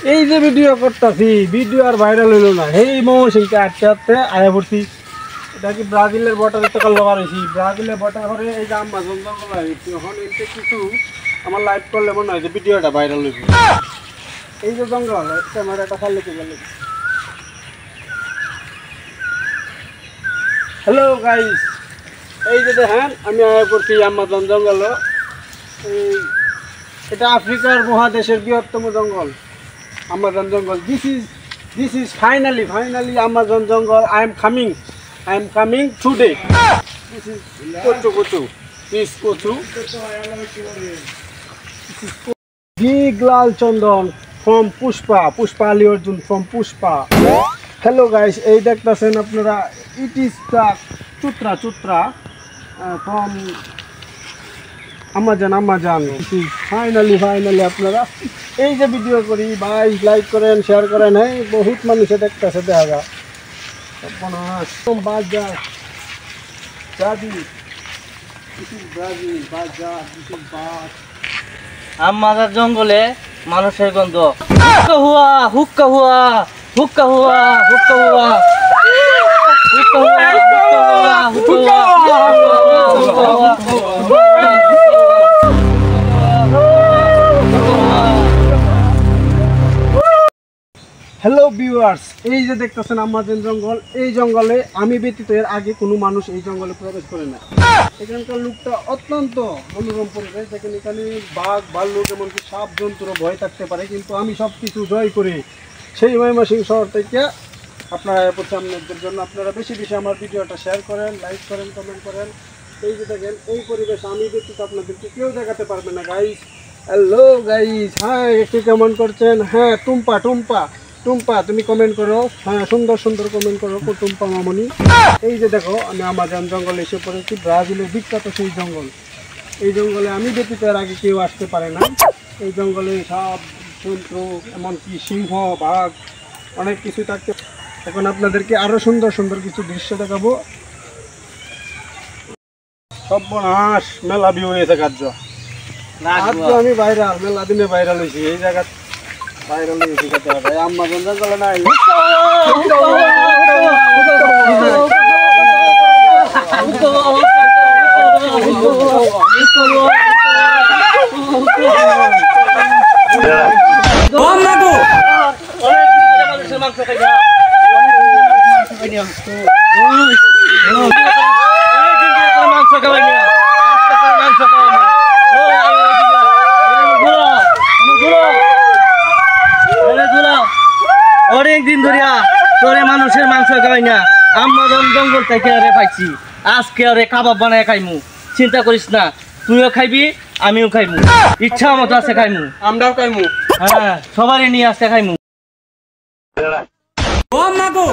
এই যে ভিডিও করতেছি, ভিডিও আর ভাইরাল হইল না। এই মৌসুমকে আটকে আটতে আয়া পড়ছি। এটা কি ব্রাজিলের বর্ডার থেকে লবার হয়েছি। ব্রাজিলের বর্ডার করে এই যে আমাজন জঙ্গল হয়েছি। এখন এতে কিছু আমার লাইভ করলে মনে হয় যে ভিডিওটা ভাইরাল হয়েছে। এই যে জঙ্গল ক্যামেরাটা খালি গেল। হ্যালো গাইস, এই যে দেখেন আমি আয়া পড়ছি আমাজন জঙ্গল। এটা আফ্রিকার মহাদেশের বৃহত্তম জঙ্গল, আমাজন জঙ্গল। This is finally Amazon jungle. I am coming today. This is Kochu. This is Kochu. This is Big Lal Chandan from Pushpa Ali Arjun from Pushpa. Hello guys, এই দেখতেছেন আপনারা, it is the Chutra from Amazon. This is finally আপনারা এই যে video করি ভাই, like করেন, share করেন। হ্যাঁ, বহুত মানুষে দেখতেছে, দেখা যায় আমাদের জঙ্গলে মানুষের গন্ধ। হুক্কা হুয়া হ্যালো ভিউয়ার্স, এই যে দেখতেছেন আমাজন জঙ্গল। এই জঙ্গলে আমি ব্যতীত এর আগে কোনো মানুষ এই জঙ্গলে প্রবেশ করে না। এখানকার লুকটা অত্যন্ত মনোরম পরিবেশ। দেখেন এখানে বাঘ, ভাল্লুক, এমনকি সাপ জন্তুরও ভয় থাকতে পারে, কিন্তু আমি সব কিছু জয় করে সেই ময়মনসিংহ শহর থেকে আপনারা আপনাদের জন্য আপনারা বেশি আমার ভিডিওটা শেয়ার করেন, লাইক করেন, কমেন্ট করেন। এই যে দেখেন এই পরিবেশ আমি ব্যতীত আপনাদেরকে কেউ দেখাতে পারবে না গাইস। হ্যালো গাইস, হ্যাঁ একটু কেমন করছেন? হ্যাঁ টুম্পা তুমি কমেন্ট করো। হ্যাঁ, সুন্দর কমেন্ট করো টুম্পা মামনি। এই যে দেখো আমি আমাজন জঙ্গলে এসে পড়েছি, ব্রাজিলের বিখ্যাত সেই জঙ্গল। এই জঙ্গলে আমি ব্যতীত এর আগে কেউ আসতে পারে না। এই জঙ্গলে সব জন্তু, এমনকি সিংহ, বাঘ, অনেক কিছু থাকতে। এখন আপনাদেরকে আরো সুন্দর কিছু দৃশ্য দেখাবো। সর্বনাশ, মেলা ভিউ হয়েছে কার্য। আমি ভাইরাল, মেলা দিনে ভাইরাল হয়েছি এই জায়গা। ভাইরাল হয়েছি কত ভাই, আমাজন জঙ্গলে নাই। অনেকদিন ধরিয়া তোরে মানুষের মাংস খাওয়াই না, আমাজন জঙ্গল থেকে আরে পাইছি। আজকে আরে কাবাব বানায় খাইমু, চিন্তা করিস না। তুইও খাইবি, আমিও খাইমু, ইচ্ছা মতো আছে খাইমু, আমরাও খাইমু। হ্যাঁ, সবারই নিয়ে আসতে খাইমু। ও মাগো